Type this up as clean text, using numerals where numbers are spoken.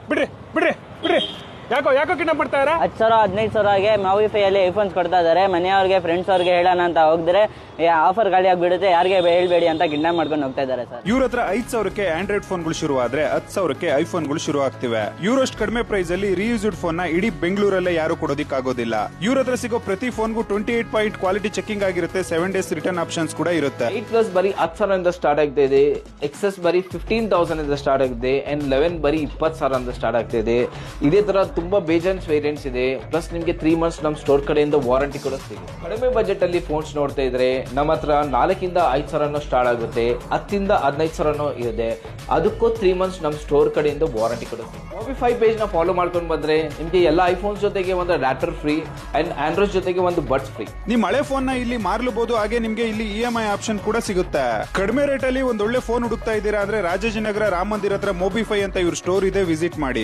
ಬಿಡ್ರಿ ಬಿಡ್ರಿ ಬಿಡ್ರಿ ಯಾಕೋ ಯಾಕೋ ಕಿಡ್ನಾಪ್ ಮಾಡ್ತಾರ 10,000 15,000ಗೆ ಮಾವಿಫೈಯಲ್ಲಿ ಐಫೋನ್ಸ್ ಕೊಡ್ತಾ ಇದ್ದಾರೆ. ಮನೆಯವ್ರಿಗೆ ಫ್ರೆಂಡ್ಸ್ ಅವ್ರಿಗೆ ಹೇಳೋಣ ಅಂತ ಹೋಗಿದ್ರೆ ಆಫರ್ ಗಾಳಿ ಆಗಿಬಿಡುತ್ತೆ, ಯಾರಿಗೆ ಹೇಳ್ಬೇಡಿ ಅಂತ ಕಿಡ್ನಾಪ್ ಮಾಡ್ಕೊಂಡು ಹೋಗ್ತಾ ಇದ್ದಾರೆ ಸರ್. ಇವ್ರ ಹತ್ರ 5,000ಕ್ಕೆ ಆಂಡ್ರಾಯ್ಡ್ ಫೋನ್ಗಳು ಶುರು ಆದ್ರೆ 10,000ಕ್ಕೆ ಐಫೋನ್ಗಳು ಶುರು ಆಗ್ತಿವೆ. ಇವ್ರಷ್ಟು ಕಡಿಮೆ ಪ್ರೈಸ್ ಅಲ್ಲಿ ರೀಯೂಸ್ಡ್ ಫೋನ್ ನ ಇಡೀ ಬೆಂಗಳೂರಲ್ಲೇ ಯಾರು ಕೊಡೋದಿಕ್ಕಾಗೋದಿಲ್ಲ. ಇವ್ರ ಹತ್ರ ಸಿಗೋ ಪ್ರತಿ ಫೋನ್ಗೂ 28 ಪಾಯಿಂಟ್ ಕ್ವಾಲಿಟಿ ಚೆಕಿಂಗ್ ಆಗಿರುತ್ತೆ. 7 days ರಿಟರ್ನ್ ಆಪ್ಷನ್ಸ್ ಕೂಡ ಇರುತ್ತೆ. 8+ ಬರೀ 10,000 ಇಂದ ಸ್ಟಾರ್ಟ್ ಆಗ್ತಾ ಇದೆ. ಎಕ್ಸೆಸ್ ಬರೀ 15,000 ಇಂದ ಸ್ಟಾರ್ಟ್ ಆಗಿದೆ. ಅಂಡ್ 11 ಬರೀ 20,000 ಇಂದ ಸ್ಟಾರ್ಟ್ ಆಗ್ತಾ ಇದೆ. ಇದೇ ತರ ತುಂಬಾ ಬೇಜಾನ್ಸ್ ವೇರಿಯಂಟ್ಸ್ ಇದೆ. ಪ್ಲಸ್ ನಿಮಗೆ 3 months ನಮ್ಮ ಸ್ಟೋರ್ ಕಡೆಯಿಂದ ವಾರಂಟಿ ಕೂಡ ಸಿಗುತ್ತೆ. ಕಡಿಮೆ ಬಜೆಟ್ ಅಲ್ಲಿ ಫೋನ್ಸ್ ನೋಡ್ತಾ ಇದ್ರೆ ನಮ್ಮ ಹತ್ರ 4,000 ಇಂದ 5,000 ಸ್ಟಾರ್ಟ್ ಆಗುತ್ತೆ. 10,000 ಇಂದ 15,000 ಇದೆ. ಅದಕ್ಕೂ 3 months ನಮ್ಮ ಸ್ಟೋರ್ ಕಡೆಯಿಂದ ವಾರಂಟಿ ಕೂಡ ಸಿಗುತ್ತೆ. ಮೊಬಿಫೈ ಪೇಜ್ ನ ಫಾಲೋ ಮಾಡ್ಕೊಂಡು ಬಂದ್ರೆ ನಿಮಗೆ ಎಲ್ಲ ಐಫೋನ್ಸ್ ಜೊತೆಗೆ ಒಂದು ಅಡಾಪ್ಟರ್ ಫ್ರೀ ಅಂಡ್ ಆಂಡ್ರಾಯ್ಡ್ ಜೊತೆಗೆ ಒಂದು ಬಡ್ಸ್ ಫ್ರೀ. ನಿಮ್ ಹಳೆ ಫೋನ್ ನ ಇಲ್ಲಿ ಮಾರ್ಲಬಹುದು. ಹಾಗೆ ನಿಮ್ಗೆ ಇಲ್ಲಿ EMI ಆಪ್ಷನ್ ಕೂಡ ಸಿಗುತ್ತೆ. ಕಡಿಮೆ ರೇಟ್ ಅಲ್ಲಿ ಒಂದ್ ಒಳ್ಳೆ ಫೋನ್ ಹುಡುಕ್ತಾ ಇದ್ದೀರಾ ಅಂದ್ರೆ ರಾಜಾಜಿನಗರ ರಾಮ ಮಂದಿರ ಹತ್ರ ಮೊಬಿಫೈ ಅಂತ ಇವ್ರ ಸ್ಟೋರ್ ಇದೆ, ವಿಸಿಟ್ ಮಾಡಿ.